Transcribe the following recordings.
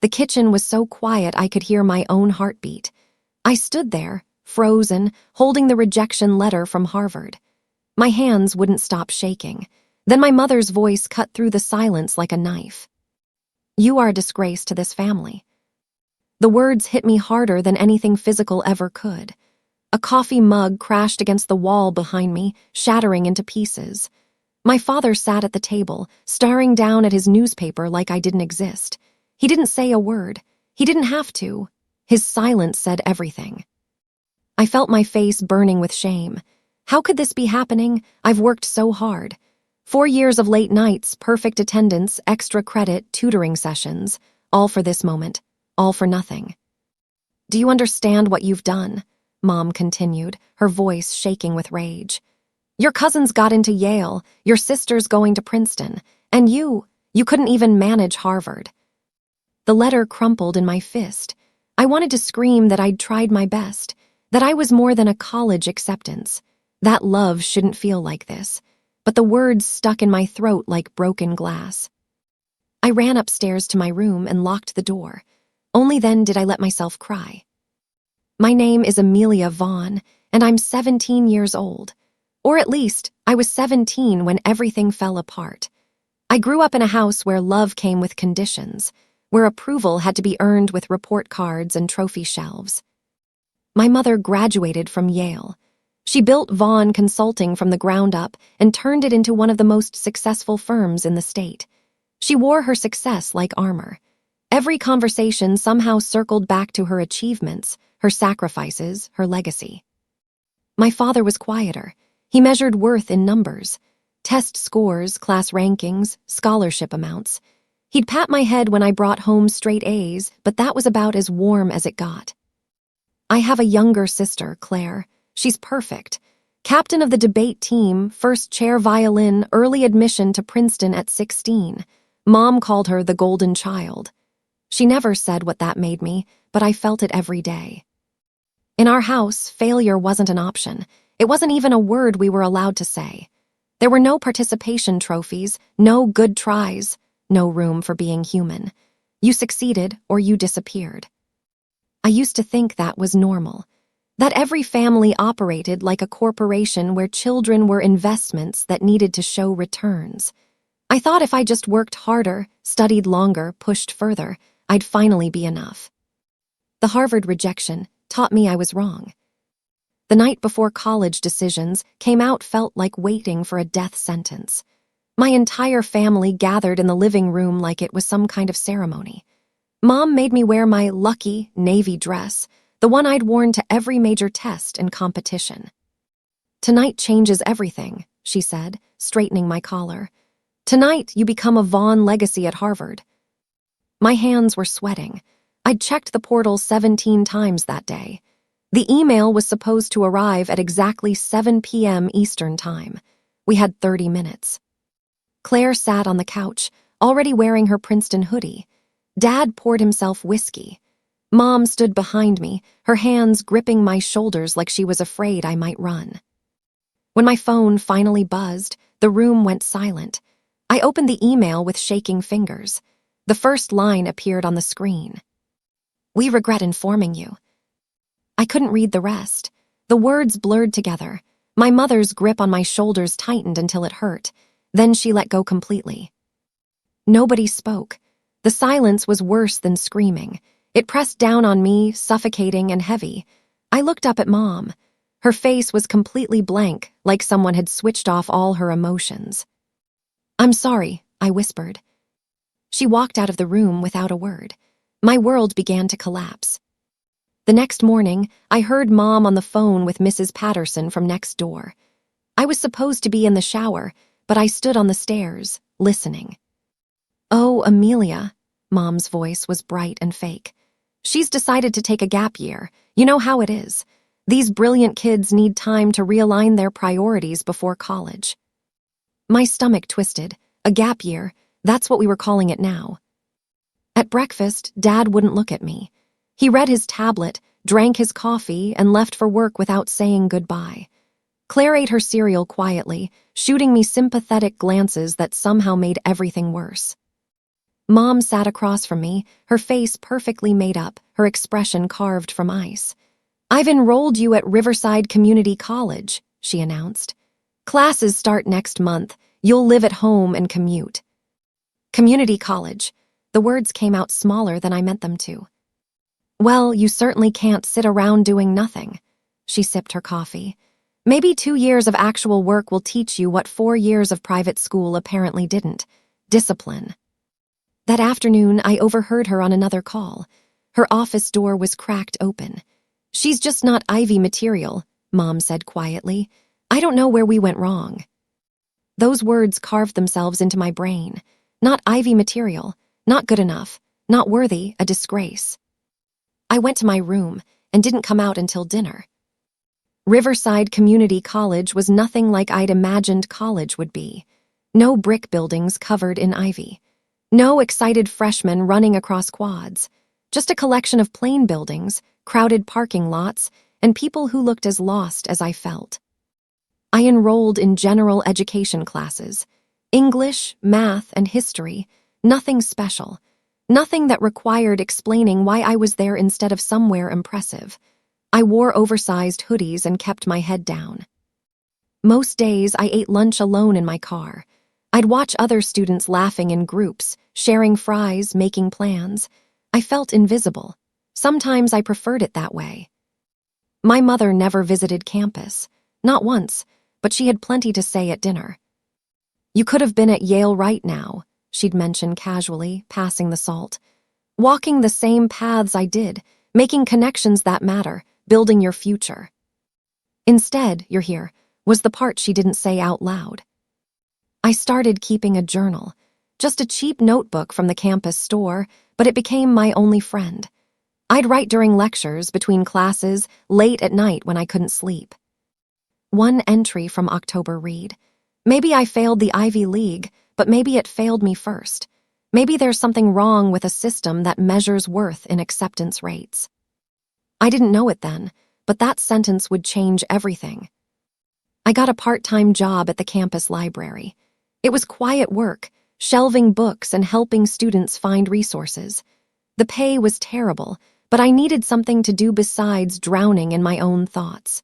The kitchen was so quiet I could hear my own heartbeat. I stood there, frozen, holding the rejection letter from Harvard. My hands wouldn't stop shaking. Then my mother's voice cut through the silence like a knife. "You are a disgrace to this family." The words hit me harder than anything physical ever could. A coffee mug crashed against the wall behind me, shattering into pieces. My father sat at the table, staring down at his newspaper like I didn't exist. He didn't say a word. He didn't have to. His silence said everything. I felt my face burning with shame. How could this be happening? I've worked so hard. 4 years of late nights, perfect attendance, extra credit, tutoring sessions. All for this moment. All for nothing. "Do you understand what you've done?" Mom continued, her voice shaking with rage. "Your cousins got into Yale, your sister's going to Princeton, and you couldn't even manage Harvard." The letter crumpled in my fist. I wanted to scream that I'd tried my best, that I was more than a college acceptance, that love shouldn't feel like this, but the words stuck in my throat like broken glass. I ran upstairs to my room and locked the door. Only then did I let myself cry. My name is Amelia Vaughn, and I'm 17 years old. Or at least, I was 17 when everything fell apart. I grew up in a house where love came with conditions, where approval had to be earned with report cards and trophy shelves. My mother graduated from Yale. She built Vaughn Consulting from the ground up and turned it into one of the most successful firms in the state. She wore her success like armor. Every conversation somehow circled back to her achievements, her sacrifices, her legacy. My father was quieter. He measured worth in numbers, test scores, class rankings, scholarship amounts. He'd pat my head when I brought home straight A's, but that was about as warm as it got. I have a younger sister, Claire. She's perfect. Captain of the debate team, first chair violin, early admission to Princeton at 16. Mom called her the golden child. She never said what that made me, but I felt it every day. In our house, failure wasn't an option. It wasn't even a word we were allowed to say. There were no participation trophies, no good tries, no room for being human. You succeeded or you disappeared. I used to think that was normal, that every family operated like a corporation where children were investments that needed to show returns. I thought if I just worked harder, studied longer, pushed further, I'd finally be enough. The Harvard rejection taught me I was wrong. The night before college decisions came out felt like waiting for a death sentence. My entire family gathered in the living room like it was some kind of ceremony. Mom made me wear my lucky navy dress, the one I'd worn to every major test and competition. "Tonight changes everything," she said, straightening my collar. "Tonight you become a Vaughn legacy at Harvard." My hands were sweating. I'd checked the portal 17 times that day. The email was supposed to arrive at exactly 7 p.m. Eastern Time. We had 30 minutes. Claire sat on the couch, already wearing her Princeton hoodie. Dad poured himself whiskey. Mom stood behind me, her hands gripping my shoulders like she was afraid I might run. When my phone finally buzzed, the room went silent. I opened the email with shaking fingers. The first line appeared on the screen. "We regret informing you." I couldn't read the rest. The words blurred together. My mother's grip on my shoulders tightened until it hurt. Then she let go completely. Nobody spoke. The silence was worse than screaming. It pressed down on me, suffocating and heavy. I looked up at Mom. Her face was completely blank, like someone had switched off all her emotions. "I'm sorry," I whispered. She walked out of the room without a word. My world began to collapse. The next morning, I heard Mom on the phone with Mrs. Patterson from next door. I was supposed to be in the shower, but I stood on the stairs, listening. "Oh, Amelia," Mom's voice was bright and fake. "She's decided to take a gap year. You know how it is. These brilliant kids need time to realign their priorities before college." My stomach twisted. A gap year, that's what we were calling it now. At breakfast, Dad wouldn't look at me. He read his tablet, drank his coffee, and left for work without saying goodbye. Claire ate her cereal quietly, shooting me sympathetic glances that somehow made everything worse. Mom sat across from me, her face perfectly made up, her expression carved from ice. "I've enrolled you at Riverside Community College," she announced. "Classes start next month. You'll live at home and commute." Community college. The words came out smaller than I meant them to. "Well, you certainly can't sit around doing nothing." She sipped her coffee. "Maybe 2 years of actual work will teach you what 4 years of private school apparently didn't. Discipline." That afternoon, I overheard her on another call. Her office door was cracked open. "She's just not Ivy material," Mom said quietly. "I don't know where we went wrong." Those words carved themselves into my brain. Not Ivy material, not good enough, not worthy, a disgrace. I went to my room and didn't come out until dinner. Riverside Community College was nothing like I'd imagined college would be. No brick buildings covered in ivy. No excited freshmen running across quads. Just a collection of plain buildings, crowded parking lots, and people who looked as lost as I felt. I enrolled in general education classes. English, math, and history. Nothing special. Nothing that required explaining why I was there instead of somewhere impressive. I wore oversized hoodies and kept my head down. Most days, I ate lunch alone in my car. I'd watch other students laughing in groups, sharing fries, making plans. I felt invisible. Sometimes I preferred it that way. My mother never visited campus. Not once, but she had plenty to say at dinner. "You could have been at Yale right now," she'd mention casually, passing the salt. "Walking the same paths I did, making connections that matter, building your future." Instead, "you're here," was the part she didn't say out loud. I started keeping a journal. Just a cheap notebook from the campus store, but it became my only friend. I'd write during lectures, between classes, late at night when I couldn't sleep. One entry from October read, "Maybe I failed the Ivy League, but maybe it failed me first. Maybe there's something wrong with a system that measures worth in acceptance rates." I didn't know it then, but that sentence would change everything. I got a part-time job at the campus library. It was quiet work, shelving books and helping students find resources. The pay was terrible, but I needed something to do besides drowning in my own thoughts.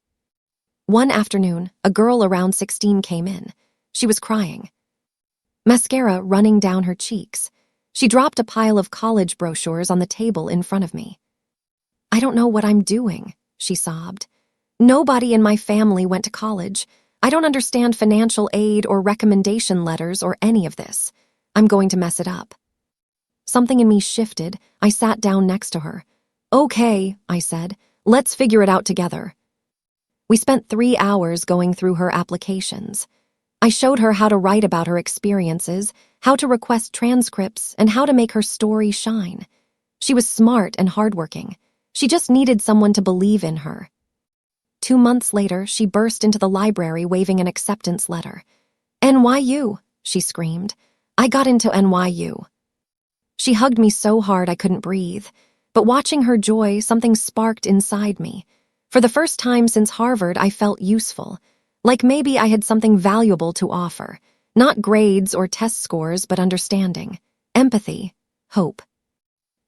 One afternoon, a girl around 16 came in. She was crying. Mascara running down her cheeks. She dropped a pile of college brochures on the table in front of me. "I don't know what I'm doing," she sobbed. "Nobody in my family went to college. I don't understand financial aid or recommendation letters or any of this. I'm going to mess it up." Something in me shifted. I sat down next to her. "Okay," I said. "Let's figure it out together." We spent 3 hours going through her applications. I showed her how to write about her experiences, how to request transcripts, and how to make her story shine. She was smart and hardworking. She just needed someone to believe in her. 2 months later, she burst into the library waving an acceptance letter. "NYU," she screamed. "I got into NYU." She hugged me so hard I couldn't breathe, but watching her joy, something sparked inside me. For the first time since Harvard, I felt useful, like maybe I had something valuable to offer, not grades or test scores, but understanding, empathy, hope.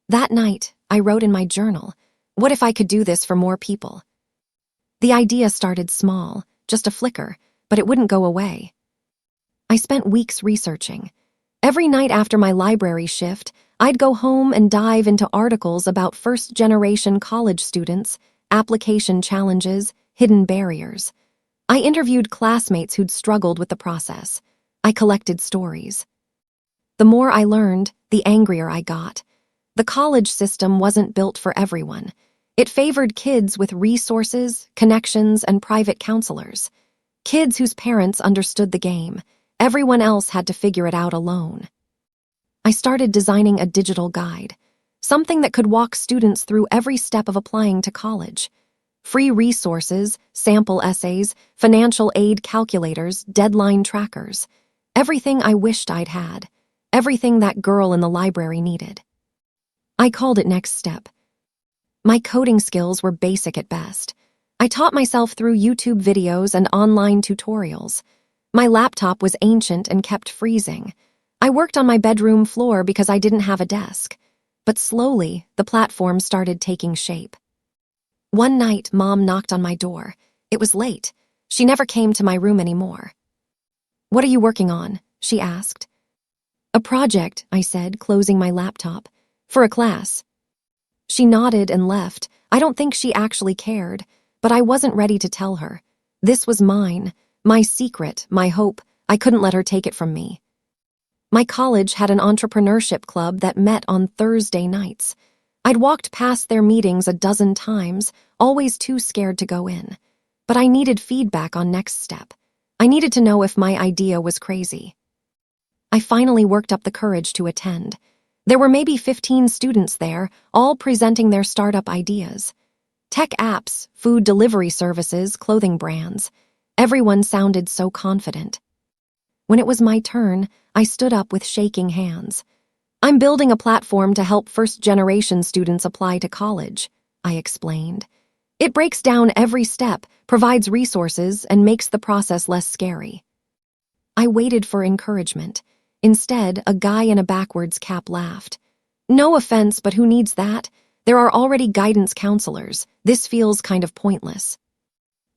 That night, I wrote in my journal, "What if I could do this for more people?" The idea started small, just a flicker, but it wouldn't go away. I spent weeks researching. Every night after my library shift, I'd go home and dive into articles about first-generation college students, application challenges, hidden barriers. I interviewed classmates who'd struggled with the process. I collected stories. The more I learned, the angrier I got. The college system wasn't built for everyone. It favored kids with resources, connections, and private counselors. Kids whose parents understood the game. Everyone else had to figure it out alone. I started designing a digital guide, something that could walk students through every step of applying to college. Free resources, sample essays, financial aid calculators, deadline trackers. Everything I wished I'd had. Everything that girl in the library needed. I called it Next Step. My coding skills were basic at best. I taught myself through YouTube videos and online tutorials. My laptop was ancient and kept freezing. I worked on my bedroom floor because I didn't have a desk. But slowly, the platform started taking shape. One night, Mom knocked on my door. It was late. She never came to my room anymore. "What are you working on?" she asked. "A project," I said, closing my laptop. "For a class." She nodded and left. I don't think she actually cared, but I wasn't ready to tell her. This was mine, my secret, my hope. I couldn't let her take it from me. My college had an entrepreneurship club that met on Thursday nights. I'd walked past their meetings a dozen times, always too scared to go in. But I needed feedback on next step. I needed to know if my idea was crazy. I finally worked up the courage to attend. There were maybe 15 students there, all presenting their startup ideas. Tech apps, food delivery services, clothing brands. Everyone sounded so confident. When it was my turn, I stood up with shaking hands. "I'm building a platform to help first-generation students apply to college," I explained. "It breaks down every step, provides resources, and makes the process less scary." I waited for encouragement. Instead, a guy in a backwards cap laughed. "No offense, but who needs that? There are already guidance counselors. This feels kind of pointless."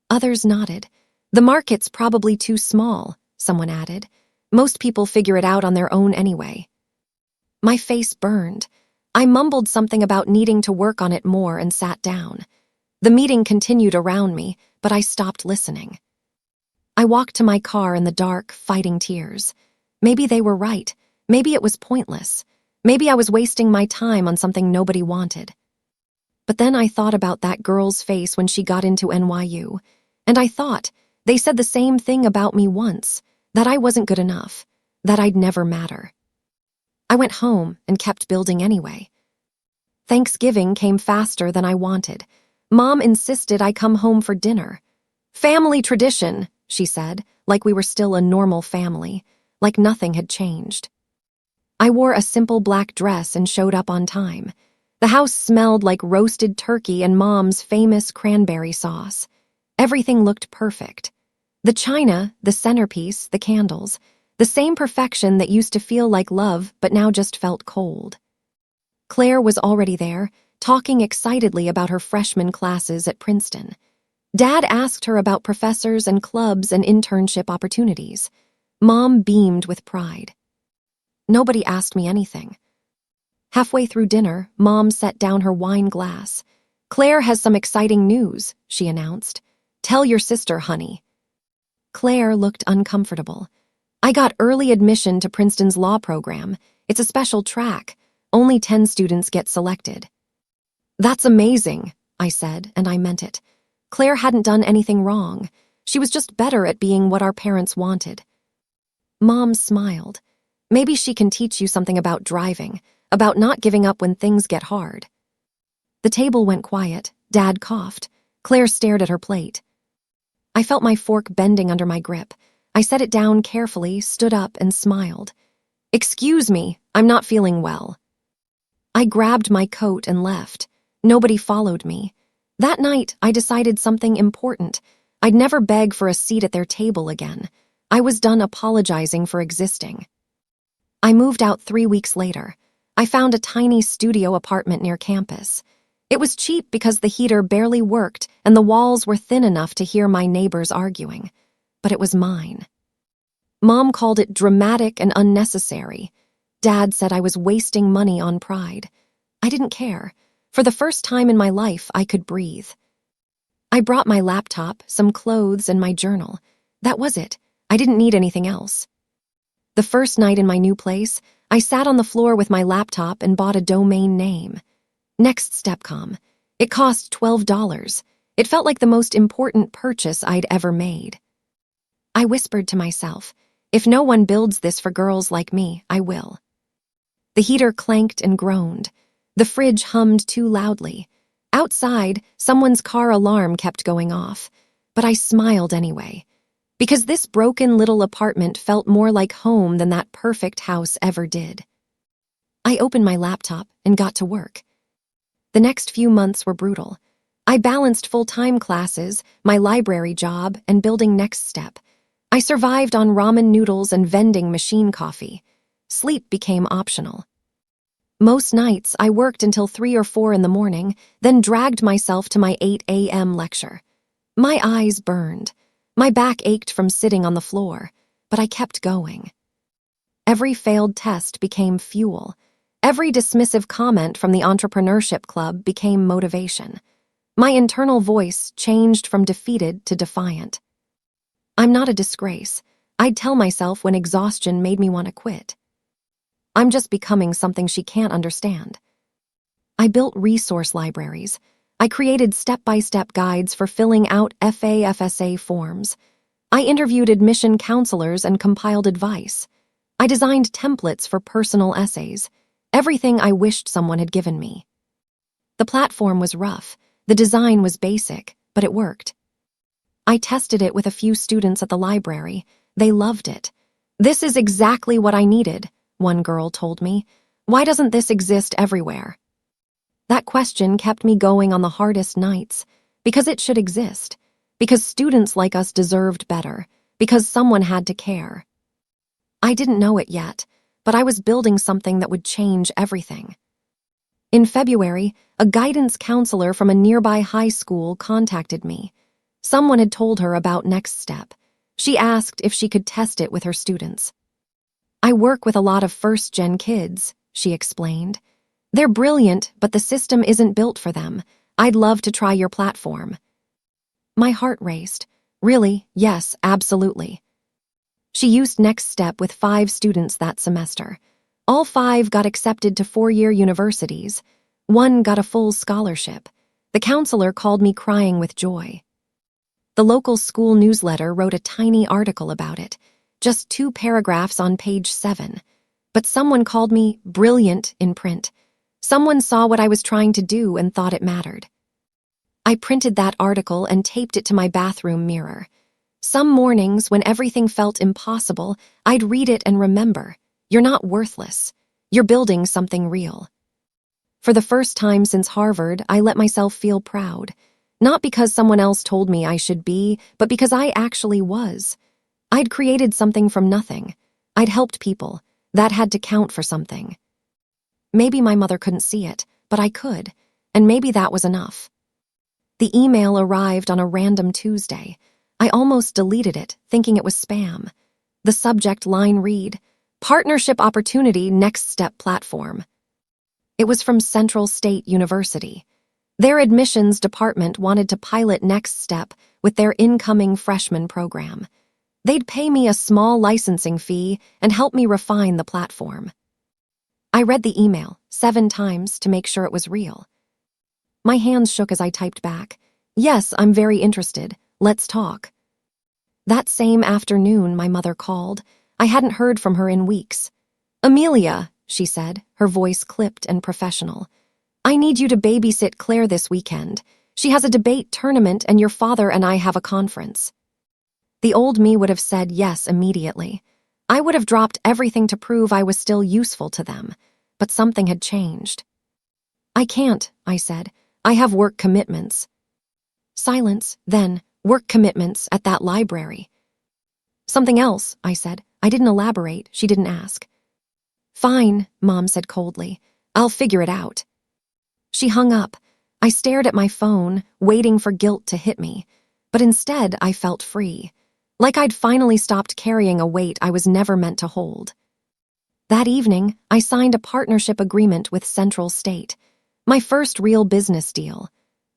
Others nodded. "The market's probably too small," someone added. "Most people figure it out on their own anyway." My face burned. I mumbled something about needing to work on it more and sat down. The meeting continued around me, but I stopped listening. I walked to my car in the dark, fighting tears. Maybe they were right. Maybe it was pointless. Maybe I was wasting my time on something nobody wanted. But then I thought about that girl's face when she got into NYU, and I thought, they said the same thing about me once, that I wasn't good enough, that I'd never matter. I went home and kept building anyway. Thanksgiving came faster than I wanted. Mom insisted I come home for dinner. "Family tradition," she said, like we were still a normal family, like nothing had changed. I wore a simple black dress and showed up on time. The house smelled like roasted turkey and Mom's famous cranberry sauce. Everything looked perfect. The china, the centerpiece, the candles, the same perfection that used to feel like love but now just felt cold. Claire was already there, talking excitedly about her freshman classes at Princeton. Dad asked her about professors and clubs and internship opportunities. Mom beamed with pride. Nobody asked me anything. Halfway through dinner, Mom set down her wine glass. "Claire has some exciting news," she announced. "Tell your sister, honey." Claire looked uncomfortable. "I got early admission to Princeton's law program. It's a special track. Only 10 students get selected." "That's amazing," I said, and I meant it. Claire hadn't done anything wrong. She was just better at being what our parents wanted. Mom smiled. "Maybe she can teach you something about driving, about not giving up when things get hard." The table went quiet. Dad coughed. Claire stared at her plate. I felt my fork bending under my grip. I set it down carefully, stood up, and smiled. "Excuse me, I'm not feeling well." I grabbed my coat and left. Nobody followed me. That night, I decided something important. I'd never beg for a seat at their table again. I was done apologizing for existing. I moved out 3 weeks later. I found a tiny studio apartment near campus. It was cheap because the heater barely worked and the walls were thin enough to hear my neighbors arguing. But it was mine. Mom called it dramatic and unnecessary. Dad said I was wasting money on pride. I didn't care. For the first time in my life, I could breathe. I brought my laptop, some clothes, and my journal. That was it. I didn't need anything else. The first night in my new place, I sat on the floor with my laptop and bought a domain name. Nextstepcom. It cost $12. It felt like the most important purchase I'd ever made. I whispered to myself, if no one builds this for girls like me, I will. The heater clanked and groaned. The fridge hummed too loudly. Outside, someone's car alarm kept going off, but I smiled anyway, because this broken little apartment felt more like home than that perfect house ever did. I opened my laptop and got to work. The next few months were brutal. I balanced full-time classes, my library job, and building Next Step. I survived on ramen noodles and vending machine coffee. Sleep became optional. Most nights, I worked until 3 or 4 in the morning, then dragged myself to my 8 a.m. lecture. My eyes burned. My back ached from sitting on the floor, but I kept going. Every failed test became fuel. Every dismissive comment from the entrepreneurship club became motivation. My internal voice changed from defeated to defiant. I'm not a disgrace. I'd tell myself when exhaustion made me want to quit. I'm just becoming something she can't understand. I built resource libraries. I created step-by-step guides for filling out FAFSA forms. I interviewed admission counselors and compiled advice. I designed templates for personal essays, everything I wished someone had given me. The platform was rough, the design was basic, but it worked. I tested it with a few students at the library. They loved it. "This is exactly what I needed," one girl told me. "Why doesn't this exist everywhere?" That question kept me going on the hardest nights, because it should exist, because students like us deserved better, because someone had to care. I didn't know it yet, but I was building something that would change everything. In February, a guidance counselor from a nearby high school contacted me. Someone had told her about Next Step. She asked if she could test it with her students. "I work with a lot of first-gen kids," she explained. "They're brilliant, but the system isn't built for them. I'd love to try your platform." My heart raced. Really? Yes, absolutely. She used Next Step with 5 students that semester. All 5 got accepted to 4-year universities. 1 got a full scholarship. The counselor called me crying with joy. The local school newsletter wrote a tiny article about it, just 2 paragraphs on page 7. But someone called me brilliant in print. Someone saw what I was trying to do and thought it mattered. I printed that article and taped it to my bathroom mirror. Some mornings, when everything felt impossible, I'd read it and remember, you're not worthless. You're building something real. For the first time since Harvard, I let myself feel proud. Not because someone else told me I should be, but because I actually was. I'd created something from nothing. I'd helped people. That had to count for something. Maybe my mother couldn't see it, but I could, and maybe that was enough. The email arrived on a random Tuesday. I almost deleted it, thinking it was spam. The subject line read, "Partnership Opportunity Next Step Platform." It was from Central State University. Their admissions department wanted to pilot Next Step with their incoming freshman program. They'd pay me a small licensing fee and help me refine the platform. I read the email 7 times to make sure it was real. My hands shook as I typed back, "Yes, I'm very interested. Let's talk." That same afternoon, my mother called. I hadn't heard from her in weeks. "Amelia," she said, her voice clipped and professional. "I need you to babysit Claire this weekend. She has a debate tournament and your father and I have a conference." The old me would have said yes immediately. I would have dropped everything to prove I was still useful to them, but something had changed. "I can't," I said. "I have work commitments." Silence, then, work commitments at that library. "Something else," I said. I didn't elaborate, she didn't ask. "Fine," Mom said coldly. "I'll figure it out." She hung up. I stared at my phone, waiting for guilt to hit me, but instead I felt free, like I'd finally stopped carrying a weight I was never meant to hold. That evening, I signed a partnership agreement with Central State, my first real business deal.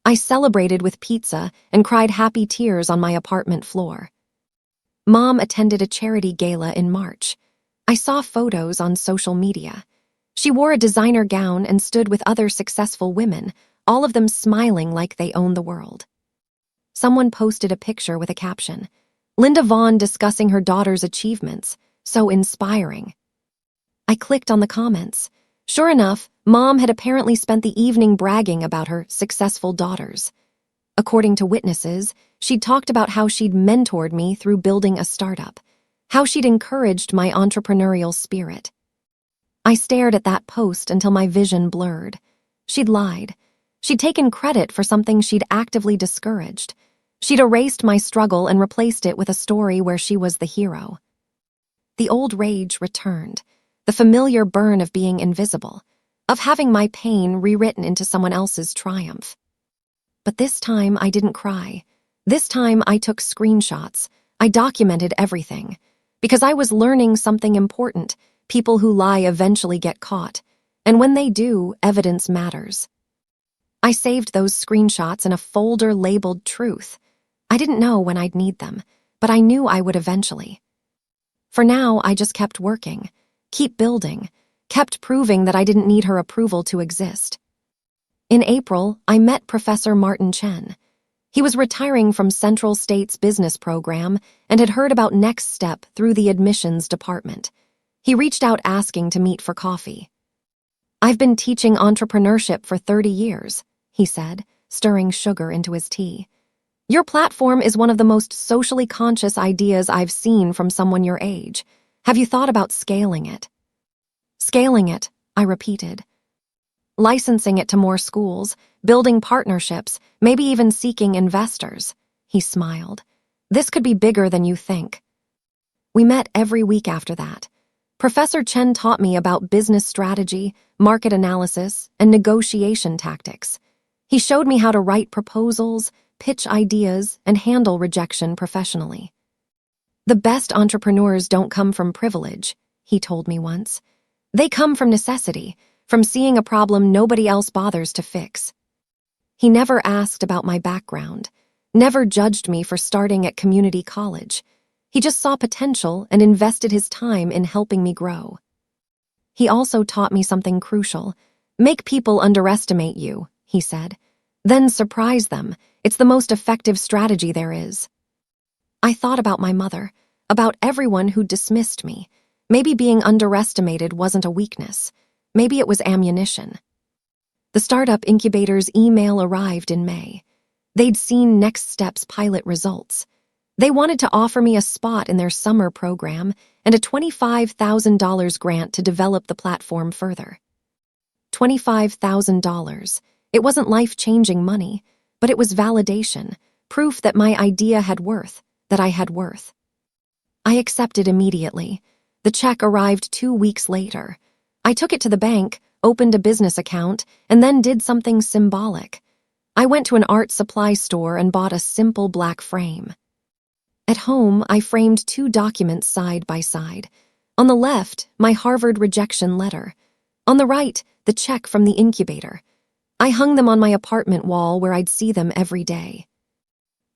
I celebrated with pizza and cried happy tears on my apartment floor. Mom attended a charity gala in March. I saw photos on social media. She wore a designer gown and stood with other successful women, all of them smiling like they owned the world. Someone posted a picture with a caption, "Linda Vaughn discussing her daughter's achievements. So inspiring." I clicked on the comments. Sure enough, Mom had apparently spent the evening bragging about her successful daughters. According to witnesses, she'd talked about how she'd mentored me through building a startup, how she'd encouraged my entrepreneurial spirit. I stared at that post until my vision blurred. She'd lied. She'd taken credit for something she'd actively discouraged. She'd erased my struggle and replaced it with a story where she was the hero. The old rage returned. the familiar burn of being invisible, of having my pain rewritten into someone else's triumph. But this time I didn't cry. This time I took screenshots. I documented everything. Because I was learning something important. People who lie eventually get caught. And when they do, evidence matters. I saved those screenshots in a folder labeled Truth. I didn't know when I'd need them, but I knew I would eventually. For now, I just kept working, keep building, kept proving that I didn't need her approval to exist. In April, I met Professor Martin Chen. He was retiring from Central State's business program and had heard about Next Step through the admissions department. He reached out asking to meet for coffee. "I've been teaching entrepreneurship for 30 years, he said, stirring sugar into his tea. "Your platform is one of the most socially conscious ideas I've seen from someone your age. Have you thought about scaling it?" "Scaling it," I repeated. "Licensing it to more schools, building partnerships, maybe even seeking investors," he smiled. "This could be bigger than you think." We met every week after that. Professor Chen taught me about business strategy, market analysis, and negotiation tactics. He showed me how to write proposals, pitch ideas, and handle rejection professionally. "The best entrepreneurs don't come from privilege," he told me once. "They come from necessity, from seeing a problem nobody else bothers to fix." He never asked about my background, never judged me for starting at community college. He just saw potential and invested his time in helping me grow. He also taught me something crucial. "Make people underestimate you," he said. "Then surprise them. It's the most effective strategy there is." I thought about my mother, about everyone who dismissed me. Maybe being underestimated wasn't a weakness. Maybe it was ammunition. The startup incubator's email arrived in May. They'd seen Next Step's pilot results. They wanted to offer me a spot in their summer program and a $25,000 grant to develop the platform further. $25,000. It wasn't life-changing money, but it was validation, proof that my idea had worth, that I had worth. I accepted immediately. The check arrived 2 weeks later. I took it to the bank, opened a business account, and then did something symbolic. I went to an art supply store and bought a simple black frame. At home, I framed 2 documents side by side. On the left, my Harvard rejection letter. On the right, the check from the incubator. I hung them on my apartment wall where I'd see them every day.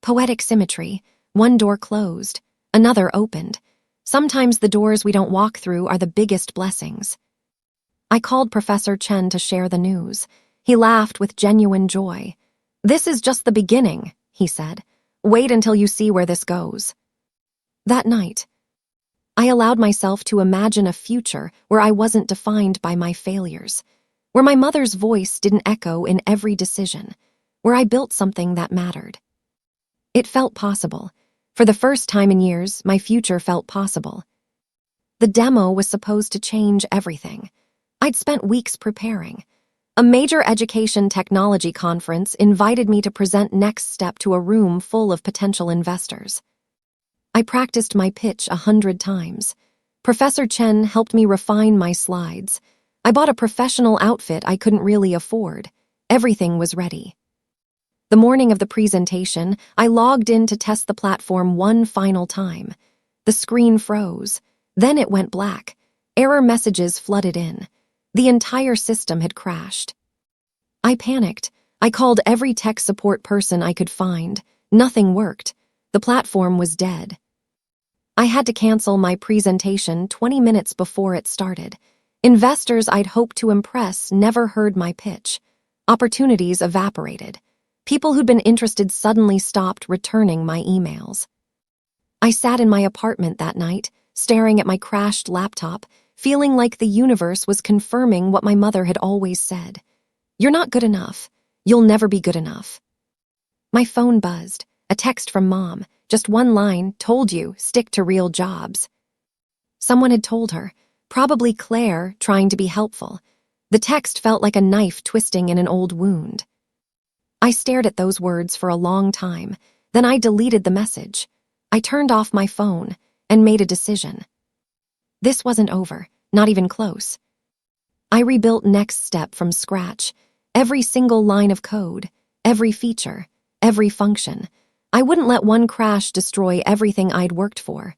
Poetic symmetry. One door closed, another opened. Sometimes the doors we don't walk through are the biggest blessings. I called Professor Chen to share the news. He laughed with genuine joy. "This is just the beginning," he said. "Wait until you see where this goes." That night, I allowed myself to imagine a future where I wasn't defined by my failures, where my mother's voice didn't echo in every decision, where I built something that mattered. It felt possible. For the first time in years, my future felt possible. The demo was supposed to change everything. I'd spent weeks preparing. A major education technology conference invited me to present Next Step to a room full of potential investors. I practiced my pitch 100 times. Professor Chen helped me refine my slides. I bought a professional outfit I couldn't really afford. Everything was ready. The morning of the presentation, I logged in to test the platform one final time. The screen froze. Then it went black. Error messages flooded in. The entire system had crashed. I panicked. I called every tech support person I could find. Nothing worked. The platform was dead. I had to cancel my presentation 20 minutes before it started. Investors I'd hoped to impress never heard my pitch. Opportunities evaporated. People who'd been interested suddenly stopped returning my emails. I sat in my apartment that night, staring at my crashed laptop, feeling like the universe was confirming what my mother had always said. "You're not good enough. You'll never be good enough." My phone buzzed. A text from Mom. Just one line, "Told you, stick to real jobs." Someone had told her, probably Claire, trying to be helpful. The text felt like a knife twisting in an old wound. I stared at those words for a long time. Then I deleted the message. I turned off my phone and made a decision. This wasn't over. Not even close. I rebuilt Next Step from scratch. Every single line of code, every feature, every function. I wouldn't let one crash destroy everything I'd worked for.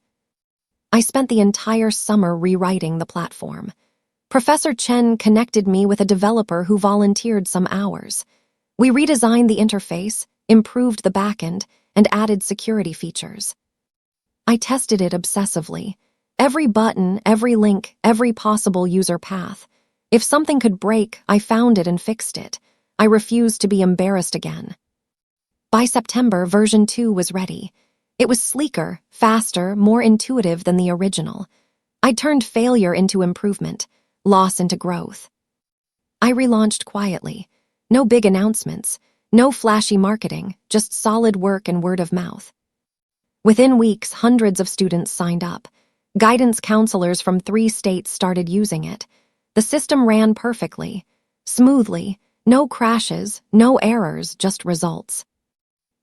I spent the entire summer rewriting the platform. Professor Chen connected me with a developer who volunteered some hours. We redesigned the interface, improved the backend, and added security features. I tested it obsessively. Every button, every link, every possible user path. If something could break, I found it and fixed it. I refused to be embarrassed again. By September, version 2 was ready. It was sleeker, faster, more intuitive than the original. I turned failure into improvement, loss into growth. I relaunched quietly. No big announcements, no flashy marketing, just solid work and word of mouth. Within weeks, hundreds of students signed up. Guidance counselors from 3 states started using it. The system ran perfectly, smoothly, no crashes, no errors, just results.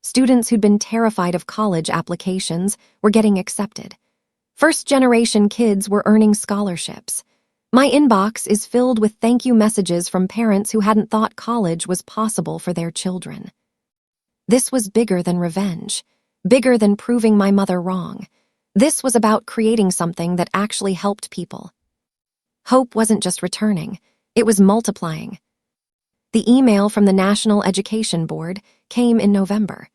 Students who'd been terrified of college applications were getting accepted. First-generation kids were earning scholarships. My inbox is filled with thank you messages from parents who hadn't thought college was possible for their children. This was bigger than revenge, bigger than proving my mother wrong. This was about creating something that actually helped people. Hope wasn't just returning, it was multiplying. The email from the National Education Board came in November.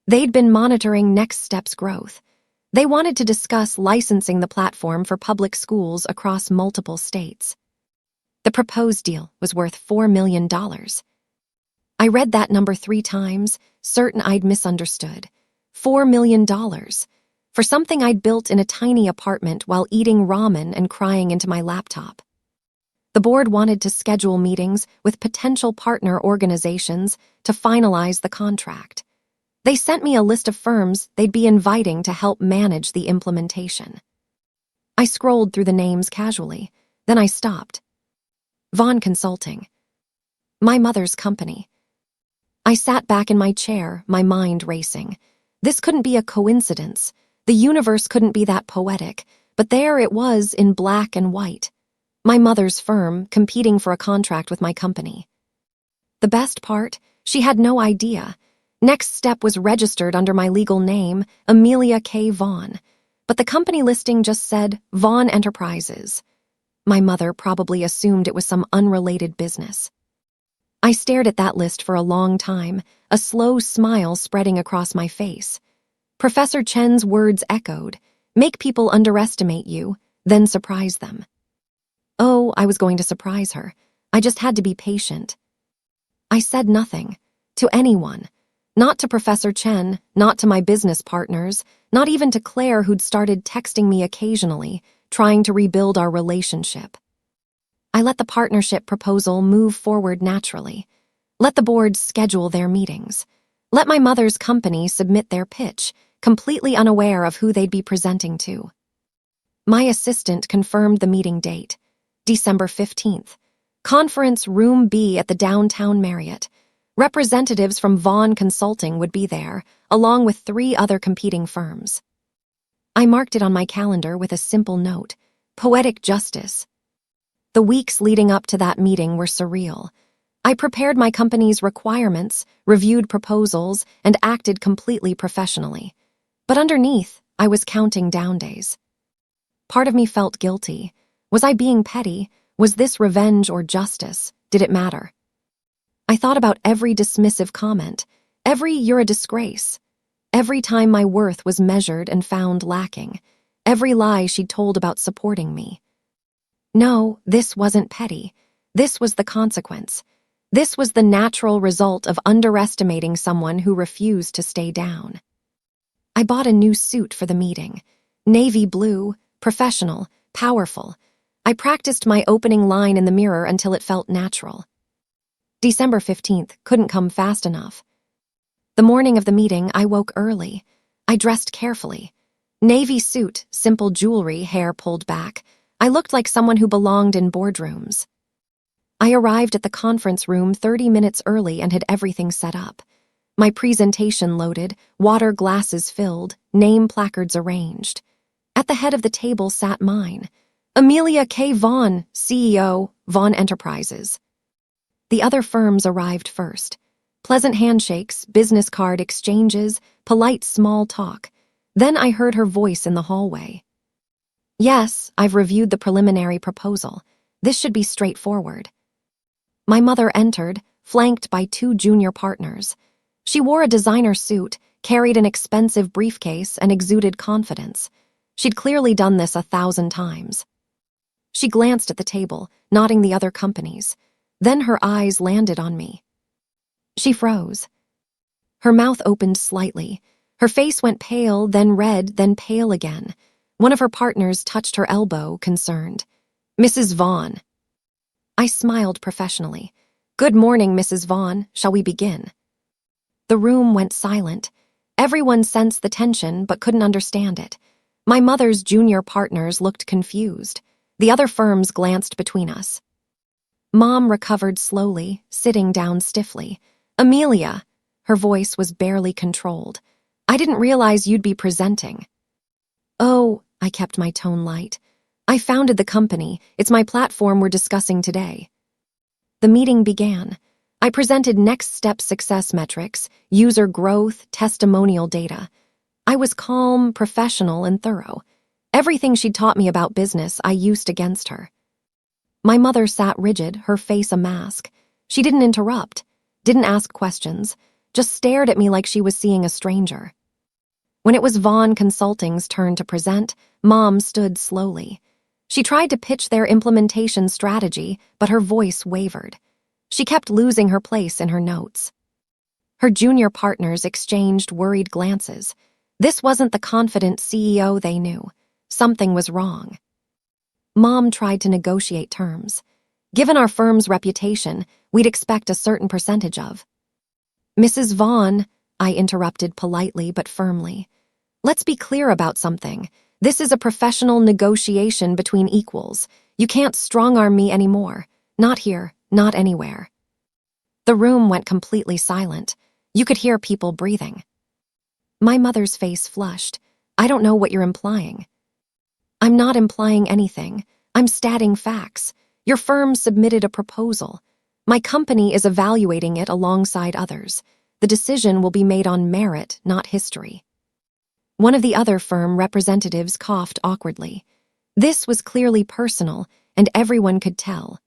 They'd been monitoring Next Step's growth. They wanted to discuss licensing the platform for public schools across multiple states. The proposed deal was worth $4 million. I read that number 3 times, certain I'd misunderstood. $4 million. For something I'd built in a tiny apartment while eating ramen and crying into my laptop. The board wanted to schedule meetings with potential partner organizations to finalize the contract. They sent me a list of firms they'd be inviting to help manage the implementation. I scrolled through the names casually, then I stopped. Vaughn Consulting. My mother's company. I sat back in my chair, my mind racing. This couldn't be a coincidence. The universe couldn't be that poetic, but there it was in black and white. My mother's firm competing for a contract with my company. The best part, she had no idea. Next Step was registered under my legal name, Amelia Vaughn, but the company listing just said Vaughn Enterprises. My mother probably assumed it was some unrelated business. I stared at that list for a long time, a slow smile spreading across my face. Professor Chen's words echoed, make people underestimate you, then surprise them. Oh, I was going to surprise her. I just had to be patient. I said nothing. To anyone. Not to Professor Chen, not to my business partners, not even to Claire who'd started texting me occasionally, trying to rebuild our relationship. I let the partnership proposal move forward naturally. Let the board schedule their meetings. Let my mother's company submit their pitch, completely unaware of who they'd be presenting to. My assistant confirmed the meeting date, December 15th. Conference Room B at the downtown Marriott. Representatives from Vaughn Consulting would be there, along with 3 other competing firms. I marked it on my calendar with a simple note, poetic justice. The weeks leading up to that meeting were surreal. I prepared my company's requirements, reviewed proposals, and acted completely professionally. But underneath, I was counting down days. Part of me felt guilty. Was I being petty? Was this revenge or justice? Did it matter? I thought about every dismissive comment, every "you're a disgrace," every time my worth was measured and found lacking, every lie she'd told about supporting me. No, this wasn't petty. This was the consequence. This was the natural result of underestimating someone who refused to stay down. I bought a new suit for the meeting. Navy blue, professional, powerful. I practiced my opening line in the mirror until it felt natural. December 15th couldn't come fast enough. The morning of the meeting, I woke early. I dressed carefully. Navy suit, simple jewelry, hair pulled back. I looked like someone who belonged in boardrooms. I arrived at the conference room 30 minutes early and had everything set up. My presentation loaded, water glasses filled, name placards arranged. At the head of the table sat mine, Amelia K. Vaughn, CEO, Vaughn Enterprises. The other firms arrived first. Pleasant handshakes, business card exchanges, polite small talk. Then I heard her voice in the hallway. Yes, I've reviewed the preliminary proposal. This should be straightforward. My mother entered, flanked by 2 junior partners. She wore a designer suit, carried an expensive briefcase, and exuded confidence. She'd clearly done this 1,000 times. She glanced at the table, noting the other companies. Then her eyes landed on me. She froze. Her mouth opened slightly. Her face went pale, then red, then pale again. One of her partners touched her elbow, concerned. Mrs. Vaughn. I smiled professionally. Good morning, Mrs. Vaughn. Shall we begin? The room went silent. Everyone sensed the tension but couldn't understand it. My mother's junior partners looked confused. The other firms glanced between us. Mom recovered slowly, sitting down stiffly. Amelia. Her voice was barely controlled. I didn't realize you'd be presenting. Oh, I kept my tone light. I founded the company. It's my platform we're discussing today. The meeting began. I presented next step success metrics, user growth, testimonial data. I was calm, professional, and thorough. Everything she'd taught me about business I used against her. My mother sat rigid, her face a mask. She didn't interrupt, didn't ask questions, just stared at me like she was seeing a stranger. When it was Vaughn Consulting's turn to present, Mom stood slowly. She tried to pitch their implementation strategy, but her voice wavered. She kept losing her place in her notes. Her junior partners exchanged worried glances. This wasn't the confident CEO they knew. Something was wrong. Mom tried to negotiate terms. Given our firm's reputation, we'd expect a certain percentage of. Mrs. Vaughn, I interrupted politely but firmly. Let's be clear about something. This is a professional negotiation between equals. You can't strong-arm me anymore. Not here, not anywhere. The room went completely silent. You could hear people breathing. My mother's face flushed. I don't know what you're implying. I'm not implying anything. I'm stating facts. Your firm submitted a proposal. My company is evaluating it alongside others. The decision will be made on merit, not history. One of the other firm representatives coughed awkwardly. This was clearly personal, and everyone could tell.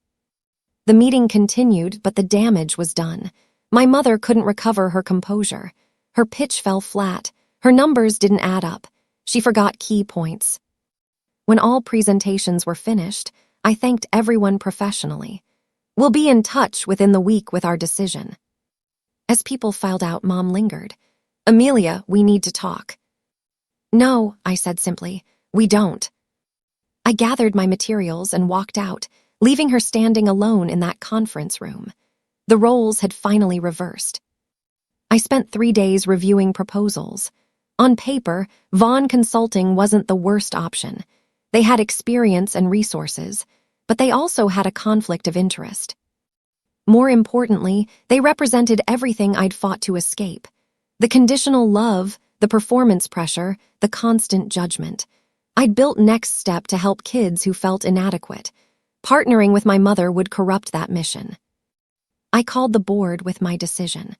The meeting continued, but the damage was done. My mother couldn't recover her composure. Her pitch fell flat. Her numbers didn't add up. She forgot key points. When all presentations were finished, I thanked everyone professionally. We'll be in touch within the week with our decision. As people filed out, Mom lingered. Amelia, we need to talk. No, I said simply, we don't. I gathered my materials and walked out, leaving her standing alone in that conference room. The roles had finally reversed. I spent 3 days reviewing proposals. On paper, Vaughn Consulting wasn't the worst option. They had experience and resources, but they also had a conflict of interest. More importantly, they represented everything I'd fought to escape. The conditional love, the performance pressure, the constant judgment. I'd built Next Step to help kids who felt inadequate. Partnering with my mother would corrupt that mission. I called the board with my decision.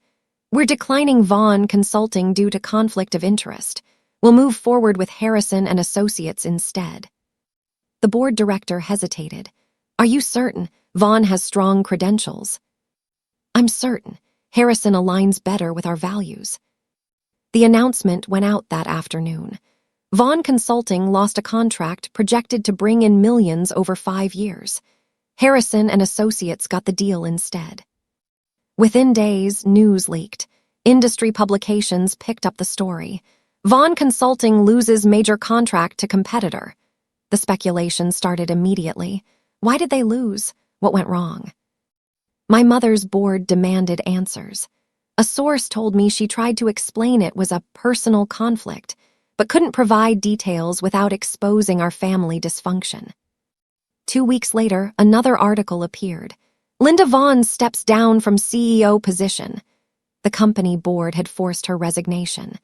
We're declining Vaughn Consulting due to conflict of interest. We'll move forward with Harrison and Associates instead. The board director hesitated. Are you certain? Vaughn has strong credentials. I'm certain. Harrison aligns better with our values. The announcement went out that afternoon. Vaughn Consulting lost a contract projected to bring in millions over 5 years. Harrison and Associates got the deal instead. Within days, news leaked. Industry publications picked up the story. Vaughn Consulting loses major contract to competitor. The speculation started immediately. Why did they lose? What went wrong? My mother's board demanded answers. A source told me she tried to explain it was a personal conflict, but couldn't provide details without exposing our family dysfunction. 2 weeks later, another article appeared. Linda Vaughn steps down from CEO position. The company board had forced her resignation.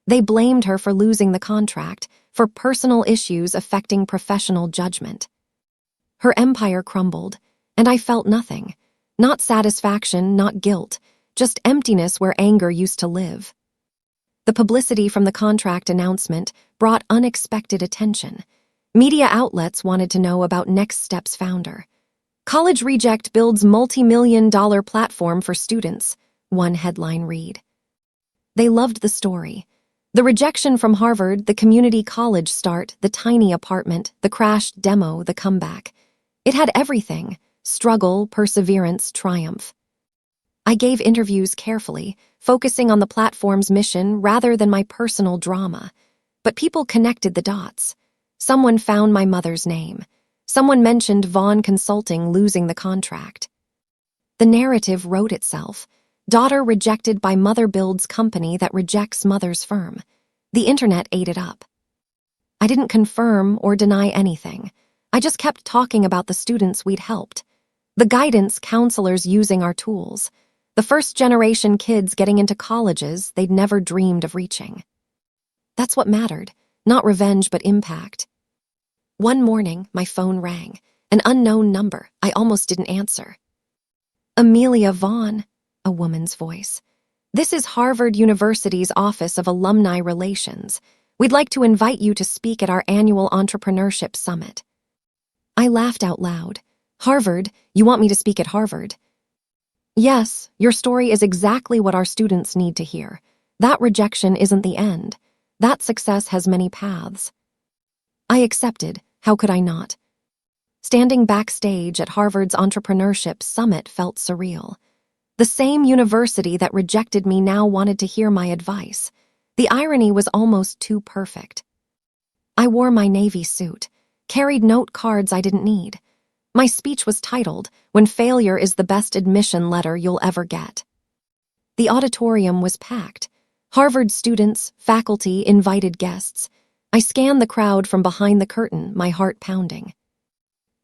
They blamed her for losing the contract, for personal issues affecting professional judgment. Her empire crumbled, and I felt nothing. Not satisfaction, not guilt, just emptiness where anger used to live. The publicity from the contract announcement brought unexpected attention. Media outlets wanted to know about Next Step's founder. College Reject builds multi-million-dollar platform for students, one headline read. They loved the story. The rejection from Harvard, the community college start, the tiny apartment, the crashed demo, the comeback. It had everything: struggle, perseverance, triumph. I gave interviews carefully, focusing on the platform's mission rather than my personal drama. But people connected the dots. Someone found my mother's name. Someone mentioned Vaughn Consulting losing the contract. The narrative wrote itself. Daughter rejected by mother builds company that rejects mother's firm. The internet ate it up. I didn't confirm or deny anything. I just kept talking about the students we'd helped. The guidance counselors using our tools. The first-generation kids getting into colleges they'd never dreamed of reaching. That's what mattered, not revenge but impact. One morning, my phone rang. An unknown number. I almost didn't answer. Amelia Vaughn, a woman's voice. This is Harvard University's Office of Alumni Relations. We'd like to invite you to speak at our annual Entrepreneurship Summit. I laughed out loud. Harvard? You want me to speak at Harvard? Yes, your story is exactly what our students need to hear. That rejection isn't the end. That success has many paths. I accepted. How could I not? Standing backstage at Harvard's Entrepreneurship Summit felt surreal. The same university that rejected me now wanted to hear my advice. The irony was almost too perfect. I wore my Navy suit, carried note cards I didn't need. My speech was titled, "When Failure is the Best Admission Letter You'll Ever Get." The auditorium was packed. Harvard students, faculty, invited guests. I scanned the crowd from behind the curtain, my heart pounding.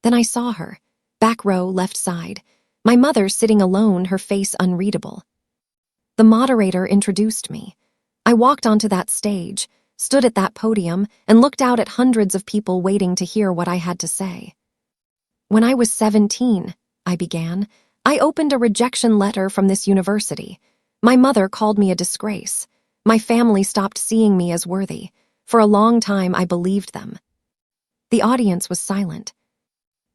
Then I saw her, back row, left side. My mother sitting alone, her face unreadable. The moderator introduced me. I walked onto that stage, stood at that podium, and looked out at hundreds of people waiting to hear what I had to say. When I was 17, I began, I opened a rejection letter from this university. My mother called me a disgrace. My family stopped seeing me as worthy. For a long time, I believed them. The audience was silent.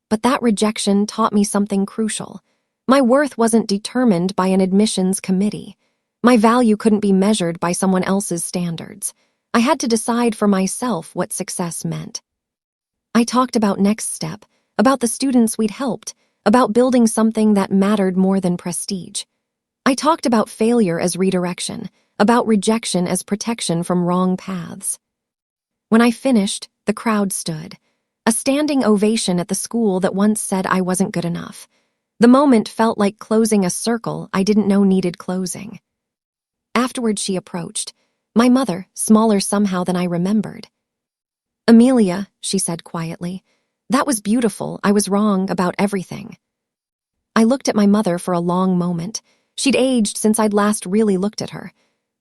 But that rejection taught me something crucial. My worth wasn't determined by an admissions committee. My value couldn't be measured by someone else's standards. I had to decide for myself what success meant. I talked about Next Step, about the students we'd helped, about building something that mattered more than prestige. I talked about failure as redirection, about rejection as protection from wrong paths. When I finished, the crowd stood. A standing ovation at the school that once said I wasn't good enough. The moment felt like closing a circle I didn't know needed closing. Afterward, she approached. My mother, smaller somehow than I remembered. "Amelia," she said quietly, "that was beautiful. I was wrong about everything." I looked at my mother for a long moment. She'd aged since I'd last really looked at her.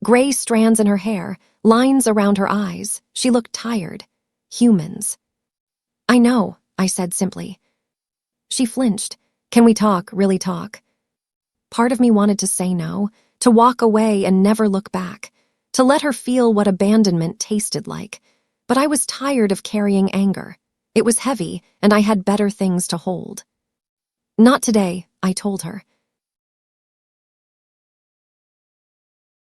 Gray strands in her hair, lines around her eyes. She looked tired. Humans. "I know," I said simply. She flinched. "Can we talk, really talk?" Part of me wanted to say no, to walk away and never look back, to let her feel what abandonment tasted like. But I was tired of carrying anger. It was heavy, and I had better things to hold. "Not today," I told her.